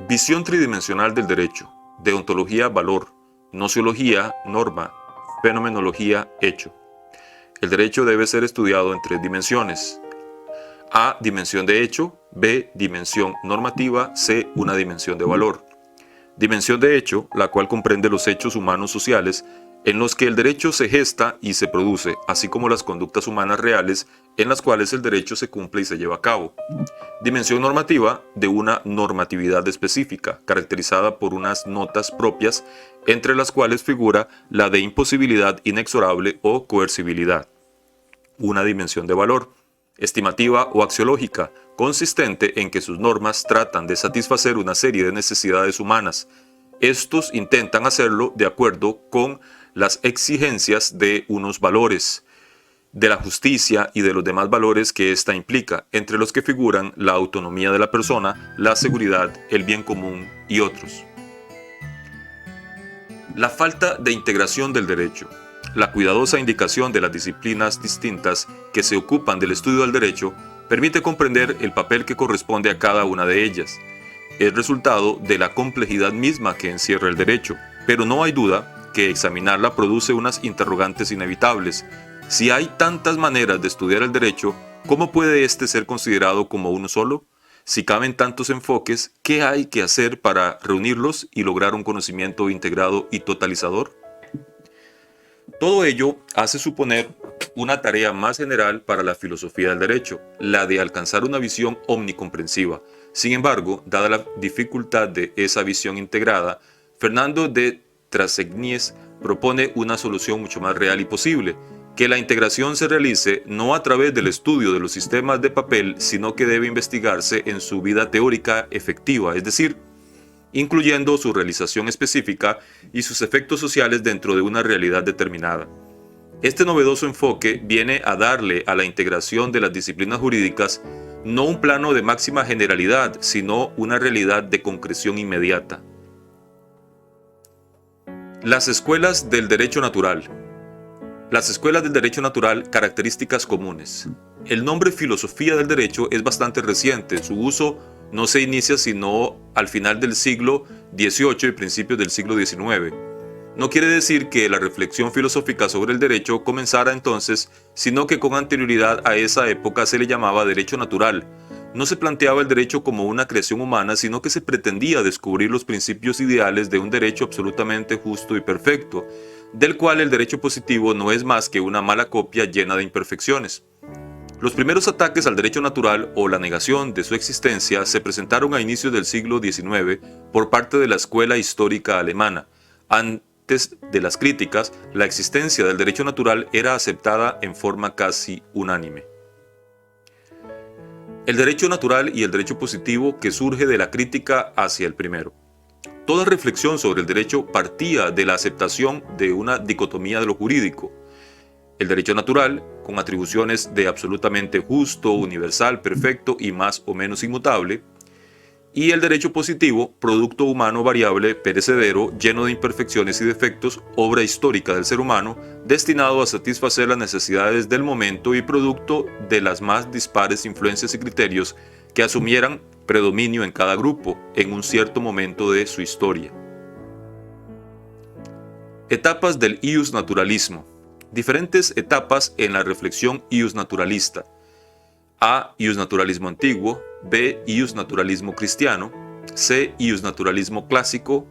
Visión tridimensional del derecho. Deontología, valor. Nociología, norma. Fenomenología, hecho. El derecho debe ser estudiado en tres dimensiones. A, dimensión de hecho. B, dimensión normativa. C, una dimensión de valor. Dimensión de hecho, la cual comprende los hechos humanos sociales en los que el derecho se gesta y se produce, así como las conductas humanas reales en las cuales el derecho se cumple y se lleva a cabo. Dimensión normativa, de una normatividad específica, caracterizada por unas notas propias, entre las cuales figura la de imposibilidad inexorable o coercibilidad. Una dimensión de valor, estimativa o axiológica, consistente en que sus normas tratan de satisfacer una serie de necesidades humanas. Estos intentan hacerlo de acuerdo con las exigencias de unos valores, de la justicia y de los demás valores que ésta implica, entre los que figuran la autonomía de la persona, la seguridad, el bien común y otros. La falta de integración del derecho. La cuidadosa indicación de las disciplinas distintas que se ocupan del estudio del derecho permite comprender el papel que corresponde a cada una de ellas. Es resultado de la complejidad misma que encierra el derecho, pero no hay duda que examinarla produce unas interrogantes inevitables. Si hay tantas maneras de estudiar el derecho, ¿cómo puede éste ser considerado como uno solo? Si caben tantos enfoques, ¿qué hay que hacer para reunirlos y lograr un conocimiento integrado y totalizador? Todo ello hace suponer una tarea más general para la filosofía del derecho, la de alcanzar una visión omnicomprensiva. Sin embargo, dada la dificultad de esa visión integrada, Fernando de Trasegnies propone una solución mucho más real y posible, que la integración se realice no a través del estudio de los sistemas de papel, sino que debe investigarse en su vida teórica efectiva, es decir, incluyendo su realización específica y sus efectos sociales dentro de una realidad determinada. Este novedoso enfoque viene a darle a la integración de las disciplinas jurídicas no un plano de máxima generalidad, sino una realidad de concreción inmediata. Las escuelas del derecho natural. Las escuelas del derecho natural, características comunes. El nombre filosofía del derecho es bastante reciente. Su uso no se inicia sino al final del siglo XVIII y principios del siglo XIX. No quiere decir que la reflexión filosófica sobre el derecho comenzara entonces, sino que con anterioridad a esa época se le llamaba derecho natural. No se planteaba el derecho como una creación humana, sino que se pretendía descubrir los principios ideales de un derecho absolutamente justo y perfecto, del cual el derecho positivo no es más que una mala copia llena de imperfecciones. Los primeros ataques al derecho natural o la negación de su existencia se presentaron a inicios del siglo XIX por parte de la escuela histórica alemana. Antes de las críticas, la existencia del derecho natural era aceptada en forma casi unánime. El derecho natural y el derecho positivo que surge de la crítica hacia el primero. Toda reflexión sobre el derecho partía de la aceptación de una dicotomía de lo jurídico. El derecho natural, con atribuciones de absolutamente justo, universal, perfecto y más o menos inmutable, y el derecho positivo, producto humano variable, perecedero, lleno de imperfecciones y defectos, obra histórica del ser humano, destinado a satisfacer las necesidades del momento y producto de las más dispares influencias y criterios que asumieran predominio en cada grupo en un cierto momento de su historia. Etapas del iusnaturalismo. Diferentes etapas en la reflexión iusnaturalista. A. Iusnaturalismo antiguo. B. Iusnaturalismo cristiano. C. Iusnaturalismo clásico.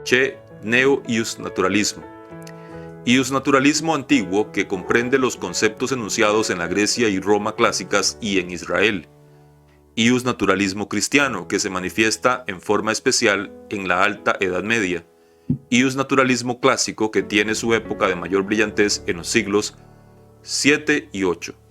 C. Neo-iusnaturalismo. Iusnaturalismo antiguo, que comprende los conceptos enunciados en la Grecia y Roma clásicas y en Israel. Iusnaturalismo cristiano, que se manifiesta en forma especial en la Alta Edad Media. Iusnaturalismo clásico, que tiene su época de mayor brillantez en los siglos VII y VIII.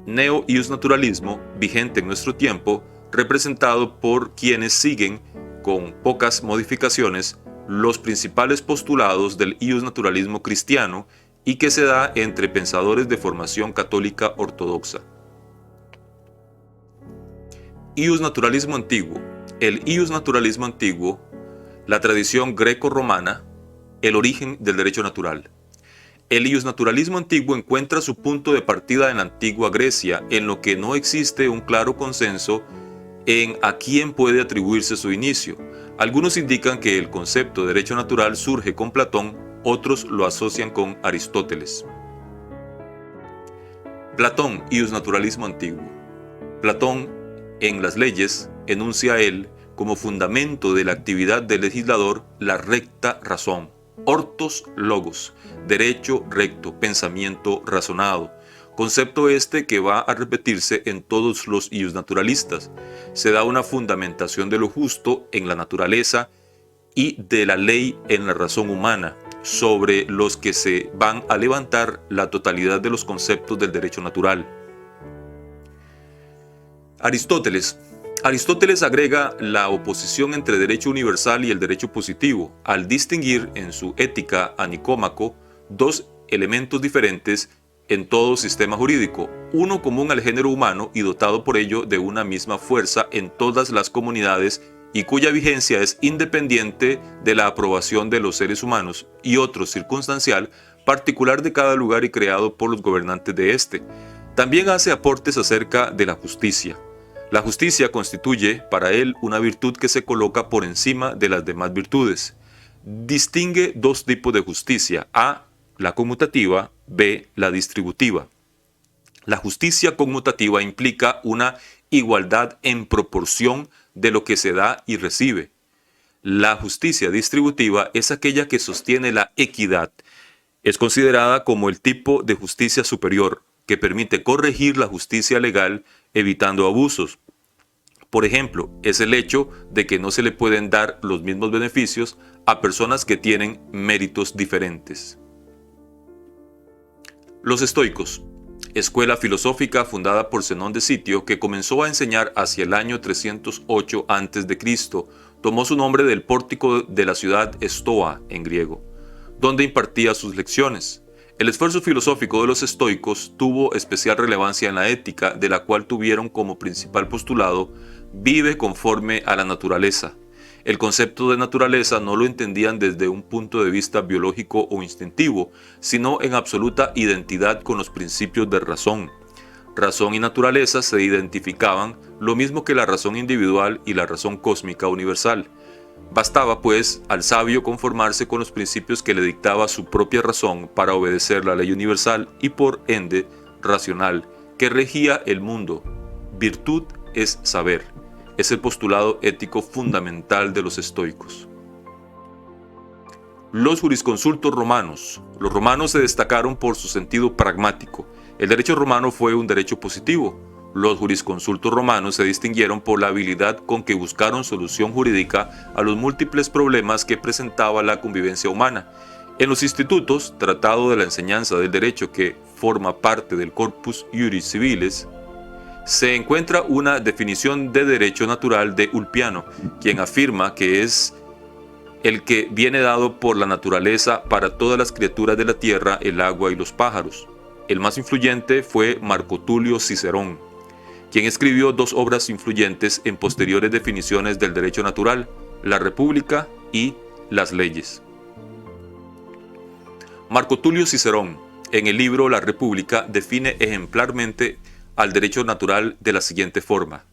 Neo-iusnaturalismo, vigente en nuestro tiempo, representado por quienes siguen, con pocas modificaciones, los principales postulados del iusnaturalismo cristiano y que se da entre pensadores de formación católica ortodoxa. Iusnaturalismo antiguo. El iusnaturalismo antiguo, la tradición greco-romana, el origen del derecho natural. El iusnaturalismo antiguo encuentra su punto de partida en la antigua Grecia, en lo que no existe un claro consenso en a quién puede atribuirse su inicio. Algunos indican que el concepto de derecho natural surge con Platón, otros lo asocian con Aristóteles. Platón y naturalismo antiguo. Platón, en Las Leyes, enuncia a él como fundamento de la actividad del legislador la recta razón, ortos logos, derecho recto, pensamiento razonado. Concepto este que va a repetirse en todos los naturalistas. Se da una fundamentación de lo justo en la naturaleza y de la ley en la razón humana, sobre los que se van a levantar la totalidad de los conceptos del derecho natural. Aristóteles agrega la oposición entre derecho universal y el derecho positivo, al distinguir en su Ética a Nicómaco dos elementos diferentes en todo sistema jurídico, uno común al género humano y dotado por ello de una misma fuerza en todas las comunidades y cuya vigencia es independiente de la aprobación de los seres humanos, y otro circunstancial, particular de cada lugar y creado por los gobernantes de éste. También hace aportes acerca de la justicia. La justicia constituye para él una virtud que se coloca por encima de las demás virtudes. Distingue dos tipos de justicia: A, la conmutativa; B, la distributiva. La justicia conmutativa implica una igualdad en proporción de lo que se da y recibe. La justicia distributiva es aquella que sostiene la equidad. Es considerada como el tipo de justicia superior, que permite corregir la justicia legal evitando abusos. Por ejemplo, es el hecho de que no se le pueden dar los mismos beneficios a personas que tienen méritos diferentes. Los estoicos, escuela filosófica fundada por Zenón de Sitio, que comenzó a enseñar hacia el año 308 a.C., tomó su nombre del pórtico de la ciudad Stoa, en griego, donde impartía sus lecciones. El esfuerzo filosófico de los estoicos tuvo especial relevancia en la ética, de la cual tuvieron como principal postulado: vive conforme a la naturaleza. El concepto de naturaleza no lo entendían desde un punto de vista biológico o instintivo, sino en absoluta identidad con los principios de razón. Razón y naturaleza se identificaban lo mismo que la razón individual y la razón cósmica universal. Bastaba, pues, al sabio conformarse con los principios que le dictaba su propia razón para obedecer la ley universal y por ende racional que regía el mundo. Virtud es saber. Es el postulado ético fundamental de los estoicos. Los jurisconsultos romanos. Los romanos se destacaron por su sentido pragmático. El derecho romano fue un derecho positivo. Los jurisconsultos romanos se distinguieron por la habilidad con que buscaron solución jurídica a los múltiples problemas que presentaba la convivencia humana. En los institutos, tratado de la enseñanza del derecho que forma parte del Corpus Iuris Civilis, se encuentra una definición de derecho natural de Ulpiano, quien afirma que es el que viene dado por la naturaleza para todas las criaturas de la tierra, el agua y los pájaros. El más influyente fue Marco Tulio Cicerón, quien escribió dos obras influyentes en posteriores definiciones del derecho natural: La República y Las Leyes. Marco Tulio Cicerón, en el libro La República, define ejemplarmente al derecho natural de la siguiente forma: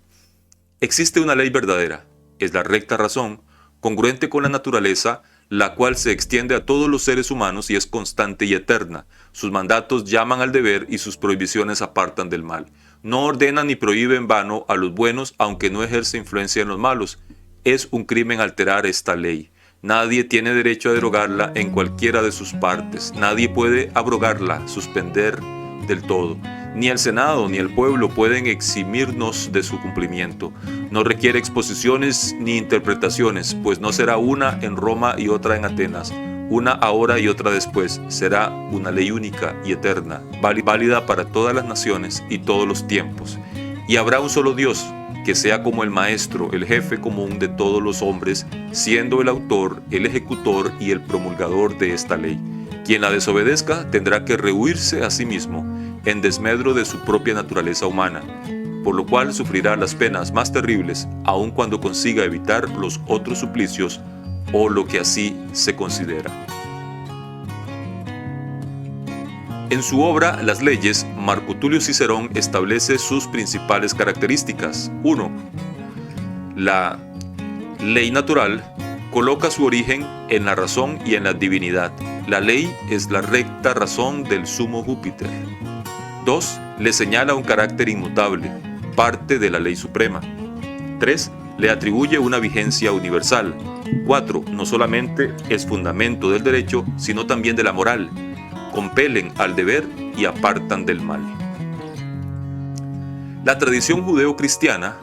existe una ley verdadera, es la recta razón, congruente con la naturaleza, la cual se extiende a todos los seres humanos y es constante y eterna. Sus mandatos llaman al deber y sus prohibiciones apartan del mal. No ordena ni prohíbe en vano a los buenos, aunque no ejerce influencia en los malos. Es un crimen alterar esta ley. Nadie tiene derecho a derogarla en cualquiera de sus partes. Nadie puede abrogarla, suspender del todo. Ni el Senado ni el pueblo pueden eximirnos de su cumplimiento. No requiere exposiciones ni interpretaciones, pues no será una en Roma y otra en Atenas, una ahora y otra después. Será una ley única y eterna, válida para todas las naciones y todos los tiempos. Y habrá un solo Dios, que sea como el maestro, el jefe común de todos los hombres, siendo el autor, el ejecutor y el promulgador de esta ley. Quien la desobedezca tendrá que rehuirse a sí mismo, en desmedro de su propia naturaleza humana, por lo cual sufrirá las penas más terribles, aun cuando consiga evitar los otros suplicios o lo que así se considera. En su obra Las Leyes, Marco Tulio Cicerón establece sus principales características. 1. La ley natural coloca su origen en la razón y en la divinidad. La ley es la recta razón del sumo Júpiter. 2. Le señala un carácter inmutable, parte de la ley suprema. 3. Le atribuye una vigencia universal. 4. No solamente es fundamento del derecho, sino también de la moral. Compelen al deber y apartan del mal. La tradición judeo-cristiana,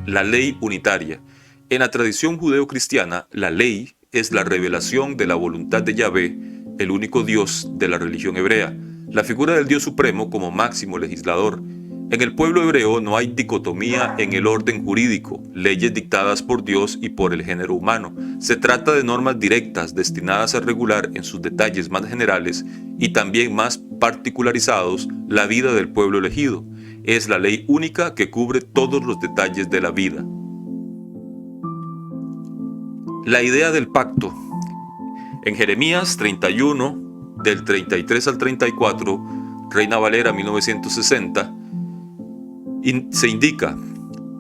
la ley unitaria. En la tradición judeo-cristiana, la ley es la revelación de la voluntad de Yahvé, el único Dios de la religión hebrea, la figura del Dios supremo como máximo legislador. En el pueblo hebreo no hay dicotomía en el orden jurídico, leyes dictadas por Dios y por el género humano. Se trata de normas directas destinadas a regular en sus detalles más generales y también más particularizados la vida del pueblo elegido. Es la ley única que cubre todos los detalles de la vida. La idea del pacto. En Jeremías 31, del 33 al 34, Reina Valera 1960, se indica: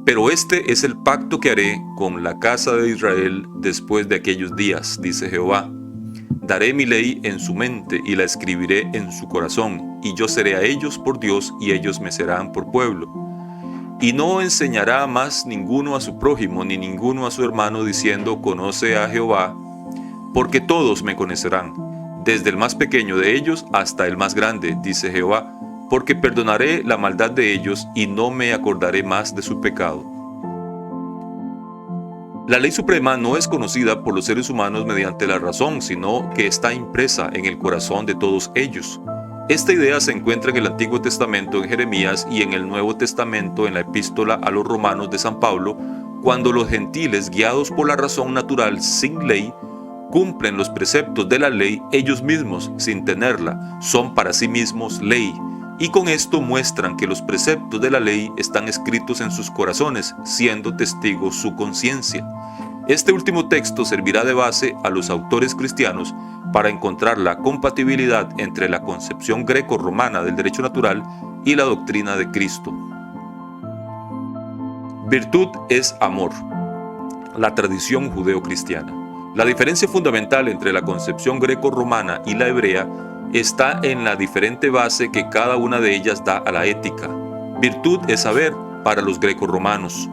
pero este es el pacto que haré con la casa de Israel después de aquellos días, dice Jehová. Daré mi ley en su mente y la escribiré en su corazón, y yo seré a ellos por Dios y ellos me serán por pueblo. Y no enseñará más ninguno a su prójimo ni ninguno a su hermano diciendo: conoce a Jehová, porque todos me conocerán, desde el más pequeño de ellos hasta el más grande, dice Jehová, porque perdonaré la maldad de ellos y no me acordaré más de su pecado. La ley suprema no es conocida por los seres humanos mediante la razón, sino que está impresa en el corazón de todos ellos. Esta idea se encuentra en el Antiguo Testamento en Jeremías y en el Nuevo Testamento en la Epístola a los Romanos de San Pablo, cuando los gentiles, guiados por la razón natural sin ley, cumplen los preceptos de la ley ellos mismos sin tenerla, son para sí mismos ley, y con esto muestran que los preceptos de la ley están escritos en sus corazones, siendo testigos su conciencia. Este último texto servirá de base a los autores cristianos para encontrar la compatibilidad entre la concepción greco-romana del derecho natural y la doctrina de Cristo. Virtud es amor. La tradición judeo-cristiana. La diferencia fundamental entre la concepción greco-romana y la hebrea está en la diferente base que cada una de ellas da a la ética. Virtud es saber para los greco-romanos.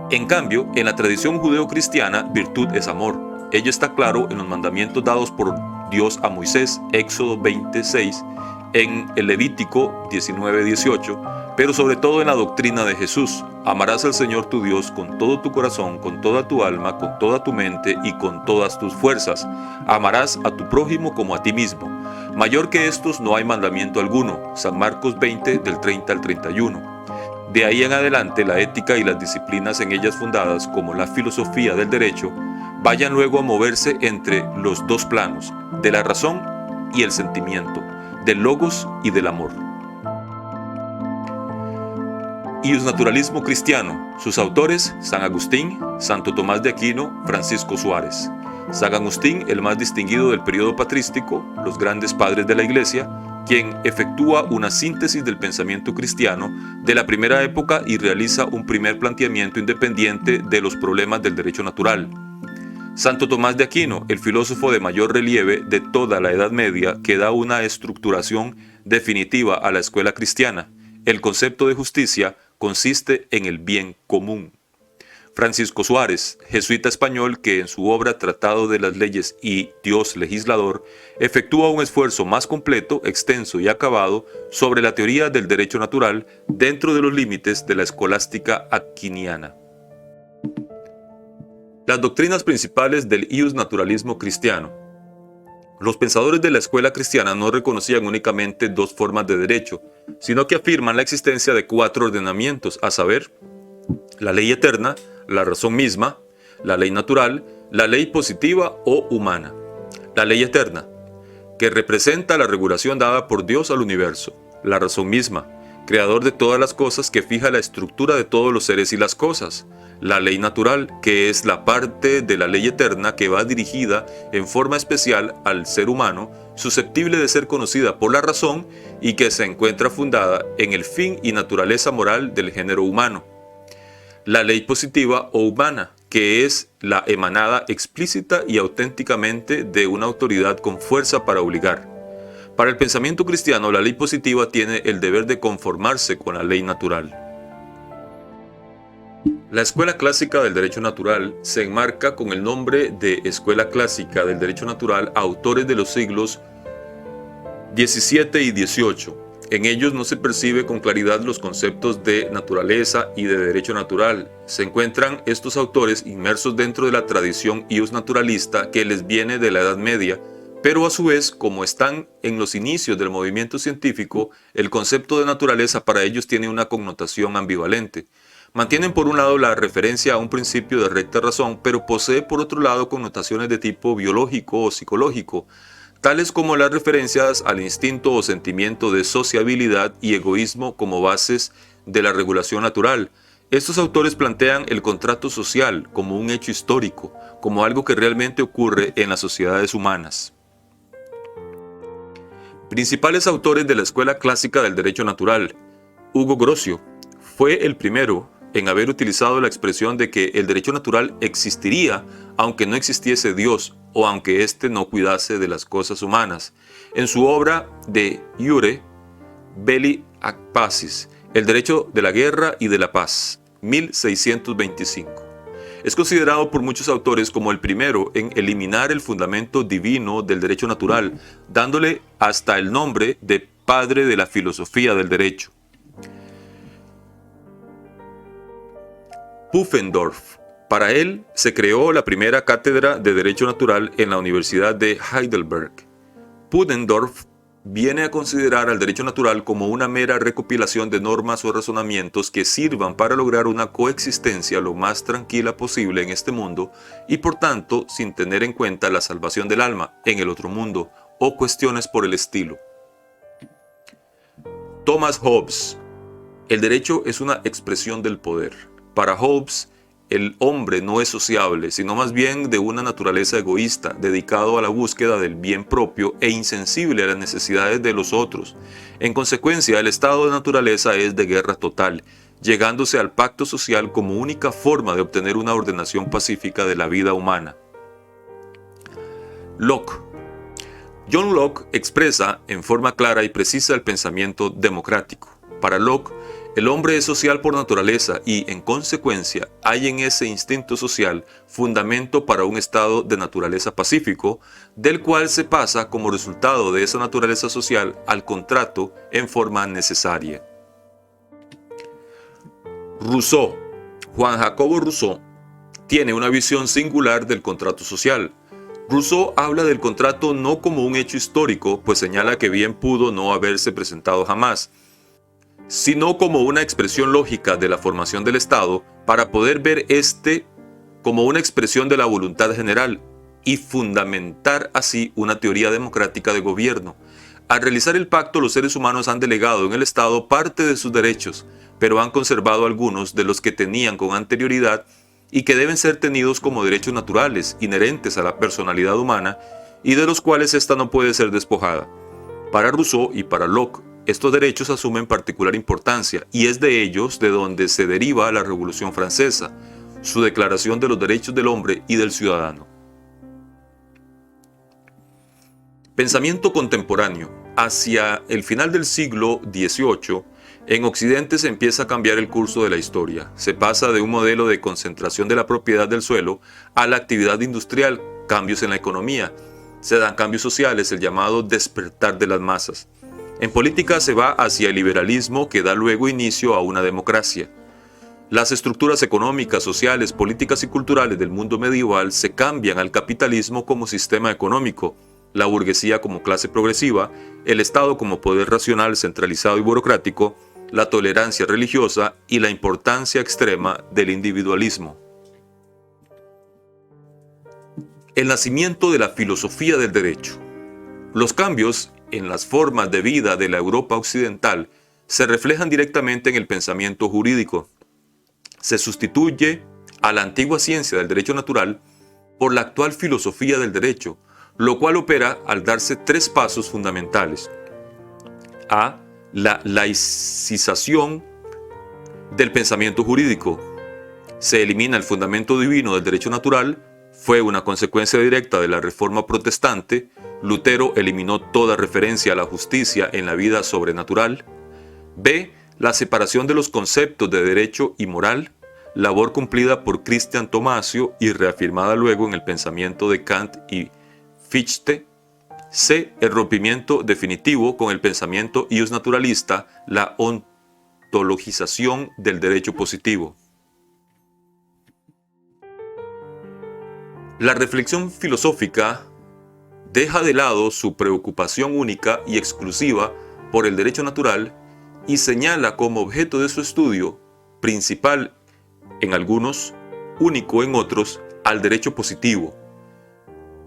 En cambio, en la tradición judeo-cristiana, virtud es amor. Ello está claro en los mandamientos dados por Dios a Moisés, Éxodo 26, en el Levítico 19:18, pero sobre todo en la doctrina de Jesús. Amarás al Señor tu Dios con todo tu corazón, con toda tu alma, con toda tu mente y con todas tus fuerzas. Amarás a tu prójimo como a ti mismo. Mayor que estos no hay mandamiento alguno. San Marcos 20, del 30 al 31. De ahí en adelante, la ética y las disciplinas en ellas fundadas, como la filosofía del derecho, vayan luego a moverse entre los dos planos, de la razón y el sentimiento, del logos y del amor. Iusnaturalismo cristiano. Sus autores: San Agustín, Santo Tomás de Aquino, Francisco Suárez. San Agustín, el más distinguido del periodo patrístico, los grandes padres de la Iglesia, quien efectúa una síntesis del pensamiento cristiano de la primera época y realiza un primer planteamiento independiente de los problemas del derecho natural. Santo Tomás de Aquino, el filósofo de mayor relieve de toda la Edad Media, que da una estructuración definitiva a la escuela cristiana. El concepto de justicia consiste en el bien común. Francisco Suárez, jesuita español que en su obra Tratado de las Leyes y Dios Legislador efectúa un esfuerzo más completo, extenso y acabado sobre la teoría del derecho natural dentro de los límites de la escolástica aquiniana. Las doctrinas principales del iusnaturalismo cristiano. Los pensadores de la escuela cristiana no reconocían únicamente dos formas de derecho, sino que afirman la existencia de cuatro ordenamientos, a saber, la ley eterna, la razón misma, la ley natural, la ley positiva o humana. La ley eterna, que representa la regulación dada por Dios al universo. La razón misma, creador de todas las cosas, que fija la estructura de todos los seres y las cosas. La ley natural, que es la parte de la ley eterna que va dirigida en forma especial al ser humano, susceptible de ser conocida por la razón y que se encuentra fundada en el fin y naturaleza moral del género humano. la ley positiva o humana, que es la emanada explícita y auténticamente de una autoridad con fuerza para obligar. Para el pensamiento cristiano, la ley positiva tiene el deber de conformarse con la ley natural. La Escuela Clásica del Derecho Natural se enmarca con el nombre de Escuela Clásica del Derecho Natural a autores de los siglos XVII y XVIII. En ellos no se percibe con claridad los conceptos de naturaleza y de derecho natural. Se encuentran estos autores inmersos dentro de la tradición ius naturalista que les viene de la Edad Media, pero a su vez, como están en los inicios del movimiento científico, el concepto de naturaleza para ellos tiene una connotación ambivalente. Mantienen por un lado la referencia a un principio de recta razón, pero posee por otro lado connotaciones de tipo biológico o psicológico, tales como las referencias al instinto o sentimiento de sociabilidad y egoísmo como bases de la regulación natural. Estos autores plantean el contrato social como un hecho histórico, como algo que realmente ocurre en las sociedades humanas. Principales autores de la Escuela Clásica del Derecho Natural. Hugo Grocio fue el primero en haber utilizado la expresión de que el derecho natural existiría aunque no existiese Dios o aunque éste no cuidase de las cosas humanas. En su obra De Iure Belli ac Pacis, El derecho de la guerra y de la paz, 1625. Es considerado por muchos autores como el primero en eliminar el fundamento divino del derecho natural, dándole hasta el nombre de padre de la filosofía del derecho. Pufendorf. Para él se creó la primera cátedra de Derecho Natural en la Universidad de Heidelberg. Pufendorf viene a considerar al derecho natural como una mera recopilación de normas o razonamientos que sirvan para lograr una coexistencia lo más tranquila posible en este mundo y por tanto sin tener en cuenta la salvación del alma en el otro mundo o cuestiones por el estilo. Thomas Hobbes. El derecho es una expresión del poder. Para Hobbes, el hombre no es sociable, sino más bien de una naturaleza egoísta, dedicado a la búsqueda del bien propio e insensible a las necesidades de los otros. En consecuencia, el estado de naturaleza es de guerra total, llegándose al pacto social como única forma de obtener una ordenación pacífica de la vida humana. Locke. John Locke expresa en forma clara y precisa el pensamiento democrático. Para Locke, el hombre es social por naturaleza y, en consecuencia, hay en ese instinto social fundamento para un estado de naturaleza pacífico, del cual se pasa como resultado de esa naturaleza social al contrato en forma necesaria. Rousseau. Juan Jacobo Rousseau tiene una visión singular del contrato social. Rousseau habla del contrato no como un hecho histórico, pues señala que bien pudo no haberse presentado jamás, sino como una expresión lógica de la formación del Estado para poder ver este como una expresión de la voluntad general y fundamentar así una teoría democrática de gobierno. Al realizar el pacto, los seres humanos han delegado en el Estado parte de sus derechos, pero han conservado algunos de los que tenían con anterioridad y que deben ser tenidos como derechos naturales, inherentes a la personalidad humana y de los cuales ésta no puede ser despojada. Para Rousseau y para Locke, estos derechos asumen particular importancia y es de ellos de donde se deriva la Revolución Francesa, su Declaración de los Derechos del Hombre y del Ciudadano. Pensamiento contemporáneo. Hacia el final del siglo XVIII, en Occidente se empieza a cambiar el curso de la historia. Se pasa de un modelo de concentración de la propiedad del suelo a la actividad industrial, cambios en la economía. Se dan cambios sociales, el llamado despertar de las masas. En política se va hacia el liberalismo que da luego inicio a una democracia. Las estructuras económicas, sociales, políticas y culturales del mundo medieval se cambian al capitalismo como sistema económico, la burguesía como clase progresiva, el Estado como poder racional, centralizado y burocrático, la tolerancia religiosa y la importancia extrema del individualismo. El nacimiento de la filosofía del derecho. Los cambios en las formas de vida de la Europa occidental se reflejan directamente en el pensamiento jurídico. Se sustituye a la antigua ciencia del derecho natural por la actual filosofía del derecho, lo cual opera al darse tres pasos fundamentales. A. La laicización del pensamiento jurídico. se elimina el fundamento divino del derecho natural, fue una consecuencia directa de la Reforma Protestante. Lutero eliminó toda referencia a la justicia en la vida sobrenatural. B. La separación de los conceptos de derecho y moral, labor cumplida por Cristian Tomasio y reafirmada luego en el pensamiento de Kant y Fichte. C. El rompimiento definitivo con el pensamiento iusnaturalista, la ontologización del derecho positivo. La reflexión filosófica deja de lado su preocupación única y exclusiva por el derecho natural y señala como objeto de su estudio principal en algunos, único en otros, al derecho positivo.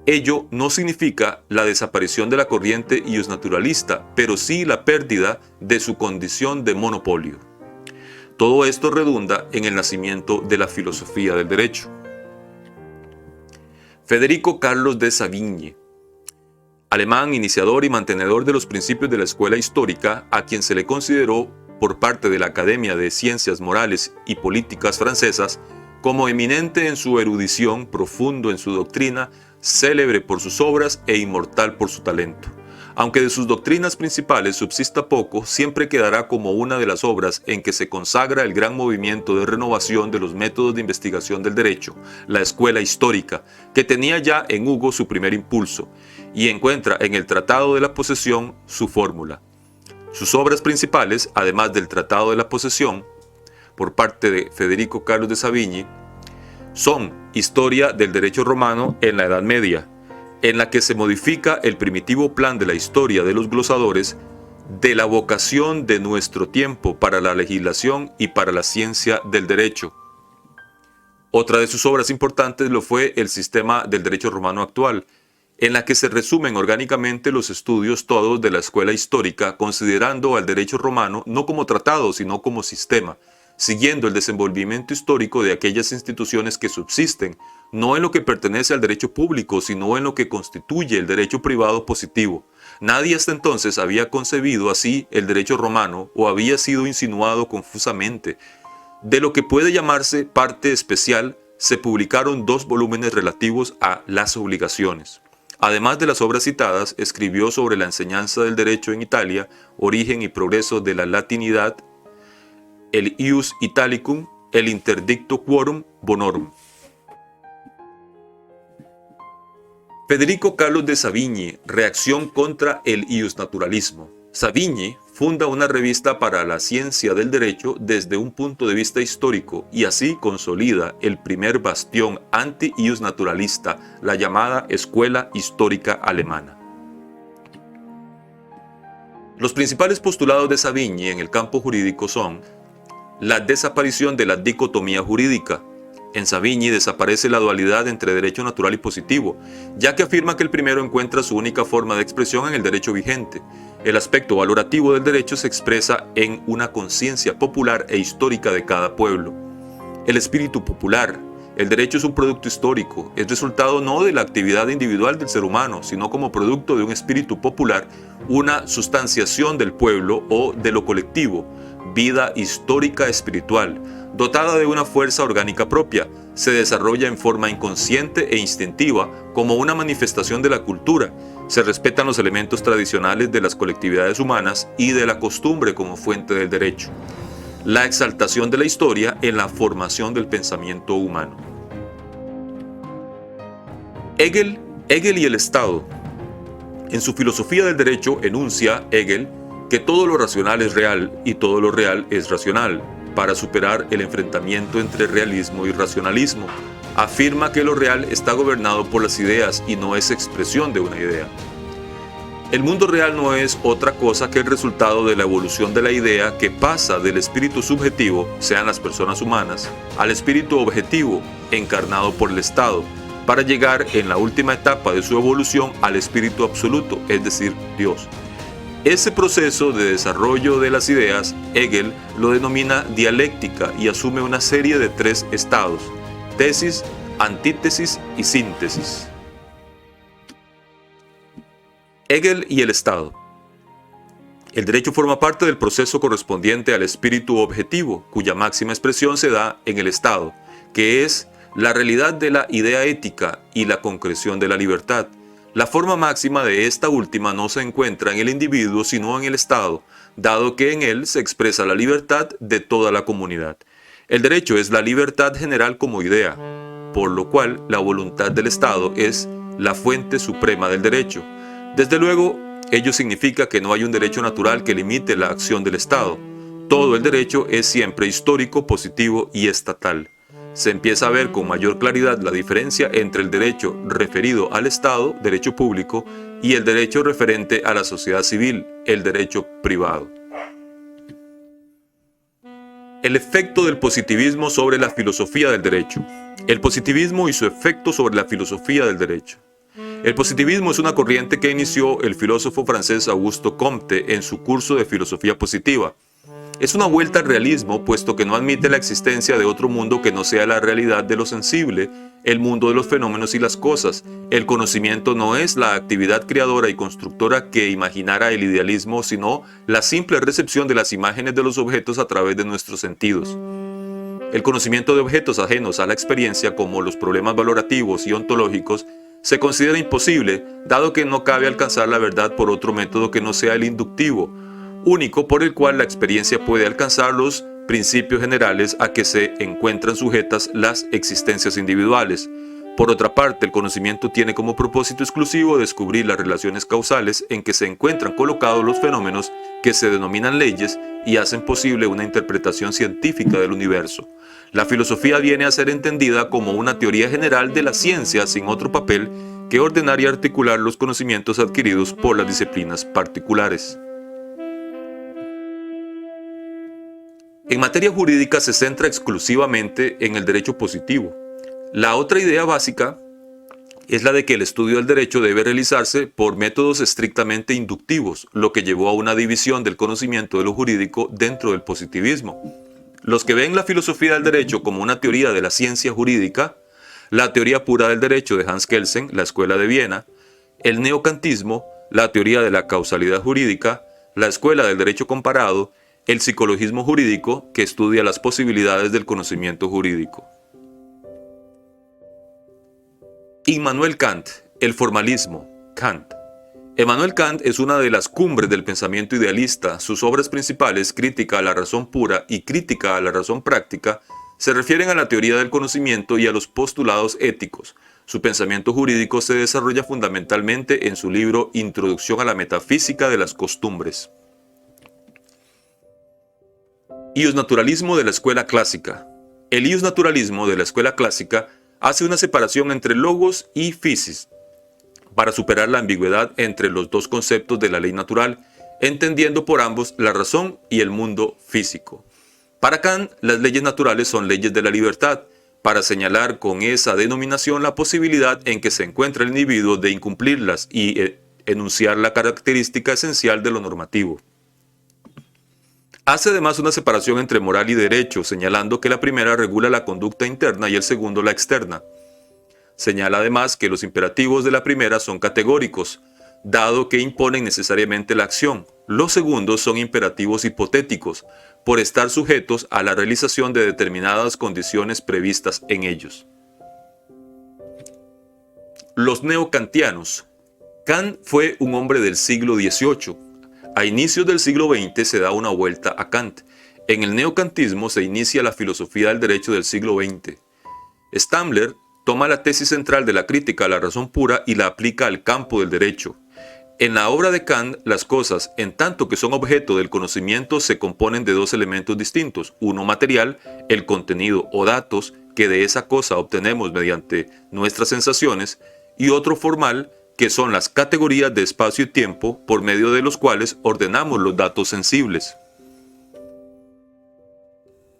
Ello no significa la desaparición de la corriente iusnaturalista, pero sí la pérdida de su condición de monopolio. Todo esto redunda en el nacimiento de la filosofía del derecho. Federico Carlos de Savigny, alemán, iniciador y mantenedor de los principios de la escuela histórica, a quien se le consideró por parte de la Academia de Ciencias Morales y Políticas francesas como eminente en su erudición, profundo en su doctrina, célebre por sus obras e inmortal por su talento. Aunque de sus doctrinas principales subsista poco, siempre quedará como una de las obras en que se consagra el gran movimiento de renovación de los métodos de investigación del derecho, la escuela histórica, que tenía ya en Hugo su primer impulso, y encuentra en el Tratado de la Posesión su fórmula. Sus obras principales, además del Tratado de la Posesión, por parte de Federico Carlos de Savigny, son Historia del Derecho Romano en la Edad Media, en la que se modifica el primitivo plan de la historia de los glosadores de la vocación de nuestro tiempo para la legislación y para la ciencia del derecho. Otra de sus obras importantes lo fue el Sistema del Derecho Romano Actual, en la que se resumen orgánicamente los estudios todos de la escuela histórica, considerando al derecho romano no como tratado, sino como sistema, siguiendo el desenvolvimiento histórico de aquellas instituciones que subsisten, no en lo que pertenece al derecho público, sino en lo que constituye el derecho privado positivo. Nadie hasta entonces había concebido así el derecho romano o había sido insinuado confusamente. De lo que puede llamarse parte especial, se publicaron 2 volúmenes relativos a las obligaciones. Además de las obras citadas, escribió sobre la enseñanza del derecho en Italia, origen y progreso de la latinidad, el Ius Italicum, el Interdicto Quorum Bonorum. Federico Carlos de Savigny, reacción contra el iusnaturalismo. Savigny funda una revista para la ciencia del derecho desde un punto de vista histórico y así consolida el primer bastión anti-iusnaturalista, la llamada Escuela Histórica Alemana. Los principales postulados de Savigny en el campo jurídico son la desaparición de la dicotomía jurídica. En Savigny desaparece la dualidad entre derecho natural y positivo, ya que afirma que el primero encuentra su única forma de expresión en el derecho vigente. El aspecto valorativo del derecho se expresa en una conciencia popular e histórica de cada pueblo. El espíritu popular. El derecho es un producto histórico, es resultado no de la actividad individual del ser humano, sino como producto de un espíritu popular, una sustanciación del pueblo o de lo colectivo, vida histórica espiritual, dotada de una fuerza orgánica propia, se desarrolla en forma inconsciente e instintiva como una manifestación de la cultura. Se respetan los elementos tradicionales de las colectividades humanas y de la costumbre como fuente del derecho. La exaltación de la historia en la formación del pensamiento humano. Hegel y el Estado. En su filosofía del derecho enuncia Hegel que todo lo racional es real y todo lo real es racional, para superar el enfrentamiento entre realismo y racionalismo. Afirma que lo real está gobernado por las ideas y no es expresión de una idea. El mundo real no es otra cosa que el resultado de la evolución de la idea que pasa del espíritu subjetivo, sean las personas humanas, al espíritu objetivo, encarnado por el Estado, para llegar en la última etapa de su evolución al espíritu absoluto, es decir, Dios. Ese proceso de desarrollo de las ideas, Hegel lo denomina dialéctica y asume una serie de 3 estados: tesis, antítesis y síntesis. Hegel y el Estado. El derecho forma parte del proceso correspondiente al espíritu objetivo, cuya máxima expresión se da en el Estado, que es la realidad de la idea ética y la concreción de la libertad. La forma máxima de esta última no se encuentra en el individuo, sino en el Estado, dado que en él se expresa la libertad de toda la comunidad. El derecho es la libertad general como idea, por lo cual la voluntad del Estado es la fuente suprema del derecho. Desde luego, ello significa que no hay un derecho natural que limite la acción del Estado. Todo el derecho es siempre histórico, positivo y estatal. Se empieza a ver con mayor claridad la diferencia entre el derecho referido al Estado, derecho público, y el derecho referente a la sociedad civil, el derecho privado. El efecto del positivismo sobre la filosofía del derecho. El positivismo y su efecto sobre la filosofía del derecho. El positivismo es una corriente que inició el filósofo francés Auguste Comte en su curso de filosofía positiva. Es una vuelta al realismo, puesto que no admite la existencia de otro mundo que no sea la realidad de lo sensible, el mundo de los fenómenos y las cosas. El conocimiento no es la actividad creadora y constructora que imaginara el idealismo, sino la simple recepción de las imágenes de los objetos a través de nuestros sentidos. El conocimiento de objetos ajenos a la experiencia, como los problemas valorativos y ontológicos, se considera imposible, dado que no cabe alcanzar la verdad por otro método que no sea el inductivo, único por el cual la experiencia puede alcanzar los principios generales a que se encuentran sujetas las existencias individuales. Por otra parte, el conocimiento tiene como propósito exclusivo descubrir las relaciones causales en que se encuentran colocados los fenómenos que se denominan leyes y hacen posible una interpretación científica del universo. La filosofía viene a ser entendida como una teoría general de la ciencia sin otro papel que ordenar y articular los conocimientos adquiridos por las disciplinas particulares. En materia jurídica se centra exclusivamente en el derecho positivo. La otra idea básica es la de que el estudio del derecho debe realizarse por métodos estrictamente inductivos, lo que llevó a una división del conocimiento de lo jurídico dentro del positivismo. Los que ven la filosofía del derecho como una teoría de la ciencia jurídica, la teoría pura del derecho de Hans Kelsen, la Escuela de Viena, el neocantismo, la teoría de la causalidad jurídica, la Escuela del Derecho Comparado, el psicologismo jurídico, que estudia las posibilidades del conocimiento jurídico. Immanuel Kant, el formalismo, Kant. Immanuel Kant es una de las cumbres del pensamiento idealista. Sus obras principales, Crítica a la razón pura y Crítica a la razón práctica, se refieren a la teoría del conocimiento y a los postulados éticos. Su pensamiento jurídico se desarrolla fundamentalmente en su libro Introducción a la metafísica de las costumbres. Iusnaturalismo de la escuela clásica. El iusnaturalismo de la escuela clásica hace una separación entre logos y physis para superar la ambigüedad entre los dos conceptos de la ley natural, entendiendo por ambos la razón y el mundo físico. Para Kant, las leyes naturales son leyes de la libertad, para señalar con esa denominación la posibilidad en que se encuentra el individuo de incumplirlas y enunciar la característica esencial de lo normativo. Hace además una separación entre moral y derecho, señalando que la primera regula la conducta interna y el segundo la externa. Señala además que los imperativos de la primera son categóricos, dado que imponen necesariamente la acción. Los segundos son imperativos hipotéticos, por estar sujetos a la realización de determinadas condiciones previstas en ellos. Los neokantianos. Kant fue un hombre del siglo XVIII. A inicios del siglo XX se da una vuelta a Kant. En el neocantismo se inicia la filosofía del derecho del siglo XX. Stammler toma la tesis central de la crítica a la razón pura y la aplica al campo del derecho. En la obra de Kant, las cosas, en tanto que son objeto del conocimiento, se componen de dos elementos distintos. Uno material, el contenido o datos que de esa cosa obtenemos mediante nuestras sensaciones, y otro formal, que son las categorías de espacio y tiempo por medio de los cuales ordenamos los datos sensibles.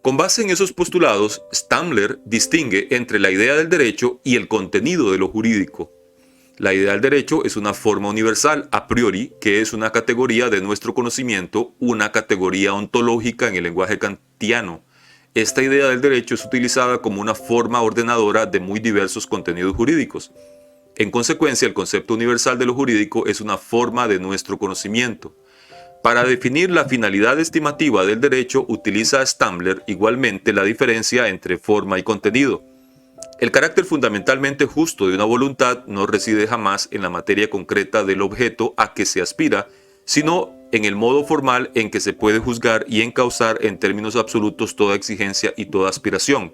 Con base en esos postulados, Stammler distingue entre la idea del derecho y el contenido de lo jurídico. La idea del derecho es una forma universal a priori, que es una categoría de nuestro conocimiento, una categoría ontológica en el lenguaje kantiano. Esta idea del derecho es utilizada como una forma ordenadora de muy diversos contenidos jurídicos. En consecuencia, el concepto universal de lo jurídico es una forma de nuestro conocimiento. Para definir la finalidad estimativa del derecho, utiliza Stamler igualmente la diferencia entre forma y contenido. El carácter fundamentalmente justo de una voluntad no reside jamás en la materia concreta del objeto a que se aspira, sino en el modo formal en que se puede juzgar y encauzar en términos absolutos toda exigencia y toda aspiración.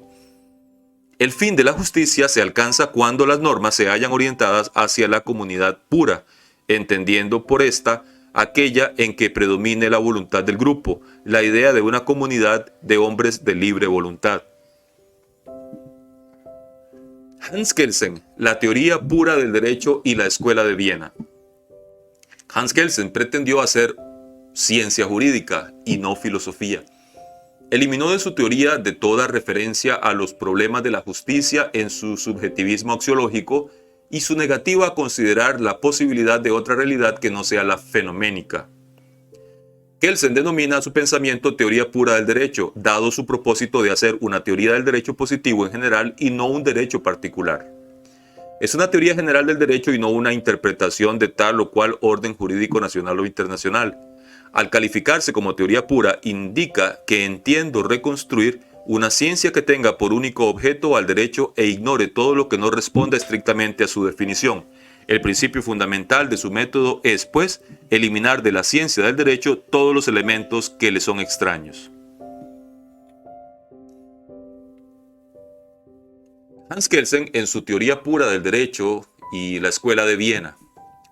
El fin de la justicia se alcanza cuando las normas se hallan orientadas hacia la comunidad pura, entendiendo por esta aquella en que predomine la voluntad del grupo, la idea de una comunidad de hombres de libre voluntad. Hans Kelsen, la teoría pura del derecho y la escuela de Viena. Hans Kelsen pretendió hacer ciencia jurídica y no filosofía. Eliminó de su teoría de toda referencia a los problemas de la justicia en su subjetivismo axiológico y su negativa a considerar la posibilidad de otra realidad que no sea la fenoménica. Kelsen denomina a su pensamiento teoría pura del derecho, dado su propósito de hacer una teoría del derecho positivo en general y no un derecho particular. Es una teoría general del derecho y no una interpretación de tal o cual orden jurídico nacional o internacional. Al calificarse como teoría pura, indica que entiendo reconstruir una ciencia que tenga por único objeto al derecho e ignore todo lo que no responda estrictamente a su definición. El principio fundamental de su método es, pues, eliminar de la ciencia del derecho todos los elementos que le son extraños. Hans Kelsen, en su teoría pura del derecho y la escuela de Viena,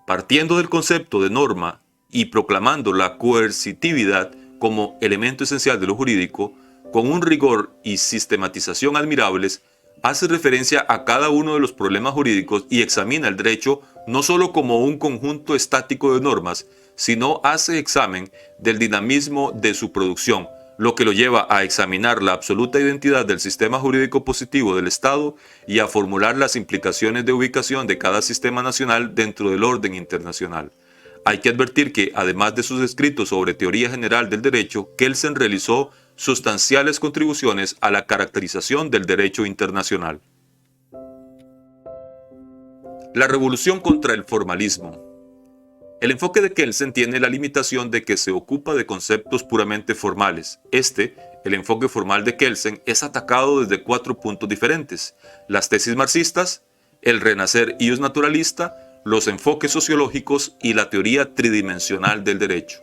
partiendo del concepto de norma y proclamando la coercitividad como elemento esencial de lo jurídico, con un rigor y sistematización admirables, hace referencia a cada uno de los problemas jurídicos y examina el derecho no solo como un conjunto estático de normas, sino hace examen del dinamismo de su producción, lo que lo lleva a examinar la absoluta identidad del sistema jurídico positivo del Estado y a formular las implicaciones de ubicación de cada sistema nacional dentro del orden internacional. Hay que advertir que, además de sus escritos sobre teoría general del derecho, Kelsen realizó sustanciales contribuciones a la caracterización del derecho internacional. La revolución contra el formalismo. El enfoque de Kelsen tiene la limitación de que se ocupa de conceptos puramente formales. El enfoque formal de Kelsen, es atacado desde 4 puntos diferentes: las tesis marxistas, el renacer ius naturalista, los enfoques sociológicos y la teoría tridimensional del derecho.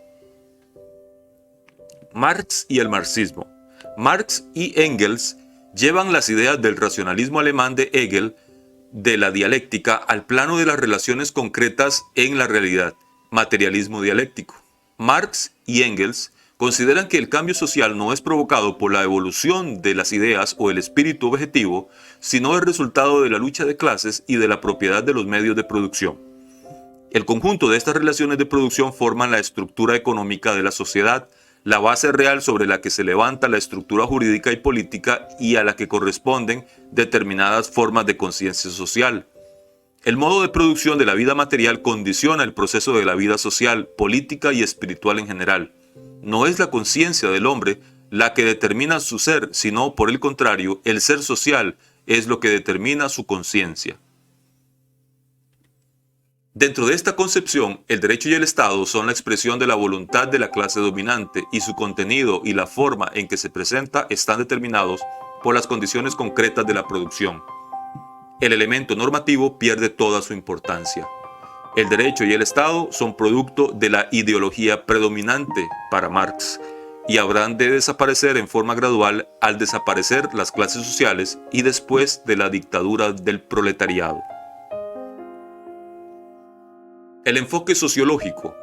Marx y el marxismo. Marx y Engels llevan las ideas del racionalismo alemán de Hegel de la dialéctica al plano de las relaciones concretas en la realidad, materialismo dialéctico. Marx y Engels consideran que el cambio social no es provocado por la evolución de las ideas o el espíritu objetivo, sino el resultado de la lucha de clases y de la propiedad de los medios de producción. El conjunto de estas relaciones de producción forman la estructura económica de la sociedad, la base real sobre la que se levanta la estructura jurídica y política y a la que corresponden determinadas formas de conciencia social. El modo de producción de la vida material condiciona el proceso de la vida social, política y espiritual en general. No es la conciencia del hombre la que determina su ser, sino, por el contrario, el ser social es lo que determina su conciencia. Dentro de esta concepción, el derecho y el Estado son la expresión de la voluntad de la clase dominante y su contenido y la forma en que se presenta están determinados por las condiciones concretas de la producción. El elemento normativo pierde toda su importancia. El derecho y el Estado son producto de la ideología predominante para Marx y habrán de desaparecer en forma gradual al desaparecer las clases sociales y después de la dictadura del proletariado. El enfoque sociológico.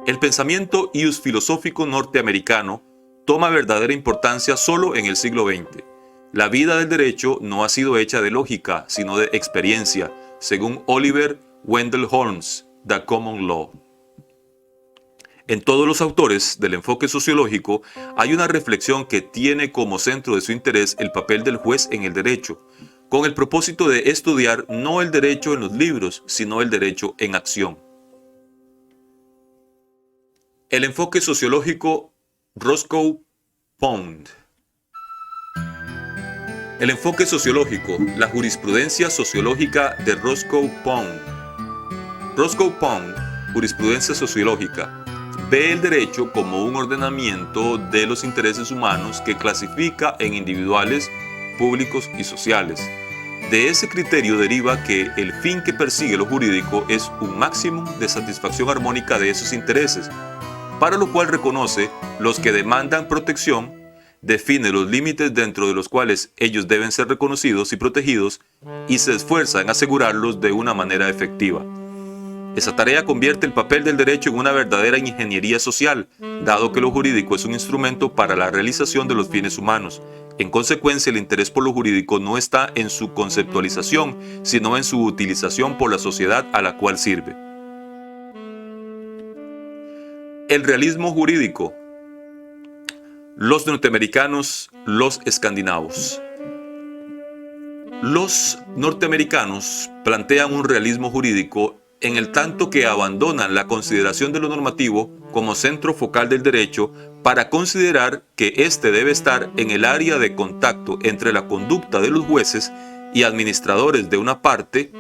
El pensamiento ius-filosófico norteamericano toma verdadera importancia solo en el siglo XX. La vida del derecho no ha sido hecha de lógica, sino de experiencia, según Oliver Wendell Holmes, The Common Law. En todos los autores del enfoque sociológico hay una reflexión que tiene como centro de su interés el papel del juez en el derecho, con el propósito de estudiar no el derecho en los libros, sino el derecho en acción. El enfoque sociológico Roscoe-Pound. El enfoque sociológico, la jurisprudencia sociológica de Roscoe-Pound. Roscoe-Pound, jurisprudencia sociológica. ve el derecho como un ordenamiento de los intereses humanos que clasifica en individuales, públicos y sociales. De ese criterio deriva que el fin que persigue lo jurídico es un máximo de satisfacción armónica de esos intereses, para lo cual reconoce los que demandan protección, define los límites dentro de los cuales ellos deben ser reconocidos y protegidos y se esfuerza en asegurarlos de una manera efectiva. Esa tarea convierte el papel del derecho en una verdadera ingeniería social, dado que lo jurídico es un instrumento para la realización de los fines humanos. En consecuencia, el interés por lo jurídico no está en su conceptualización, sino en su utilización por la sociedad a la cual sirve. El realismo jurídico. Los norteamericanos, los escandinavos. Los norteamericanos plantean un realismo jurídico en el tanto que abandonan la consideración de lo normativo como centro focal del derecho para considerar que éste debe estar en el área de contacto entre la conducta de los jueces y administradores de una parte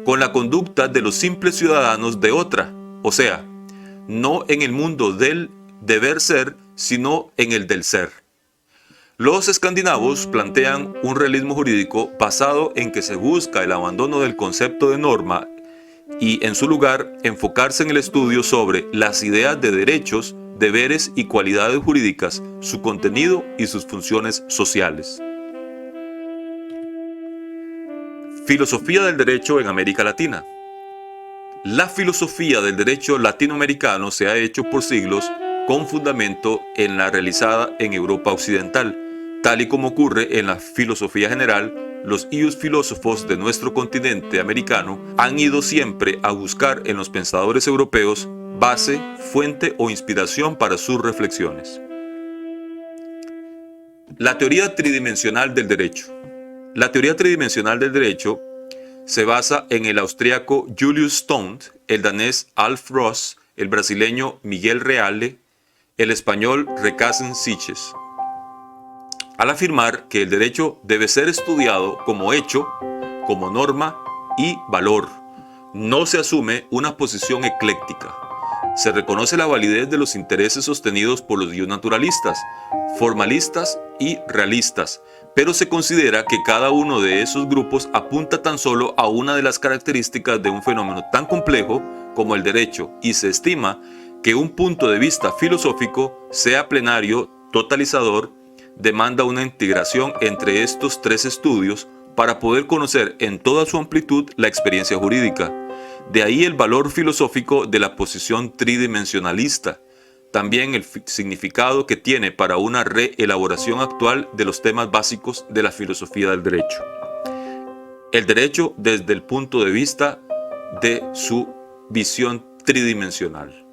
con la conducta de los simples ciudadanos de otra, o sea, no en el mundo del deber ser, sino en el del ser. Los escandinavos plantean un realismo jurídico basado en que se busca el abandono del concepto de norma y, en su lugar, enfocarse en el estudio sobre las ideas de derechos, deberes y cualidades jurídicas, su contenido y sus funciones sociales. Filosofía del derecho en América Latina. La filosofía del derecho latinoamericano se ha hecho por siglos con fundamento en la realizada en Europa Occidental. Tal y como ocurre en la filosofía general, los ius filósofos de nuestro continente americano han ido siempre a buscar en los pensadores europeos base, fuente o inspiración para sus reflexiones. La teoría tridimensional del derecho. La teoría tridimensional del derecho se basa en el austríaco Julius Stone, el danés Alf Ross, el brasileño Miguel Reale, el español Recasens Siches, al afirmar que el derecho debe ser estudiado como hecho, como norma y valor. No se asume una posición ecléctica. Se reconoce la validez de los intereses sostenidos por los naturalistas, formalistas y realistas, pero se considera que cada uno de esos grupos apunta tan solo a una de las características de un fenómeno tan complejo como el derecho, y se estima que un punto de vista filosófico, sea plenario, totalizador, demanda una integración entre estos tres estudios para poder conocer en toda su amplitud la experiencia jurídica. De ahí el valor filosófico de la posición tridimensionalista, también el significado que tiene para una reelaboración actual de los temas básicos de la filosofía del derecho. El derecho desde el punto de vista de su visión tridimensional.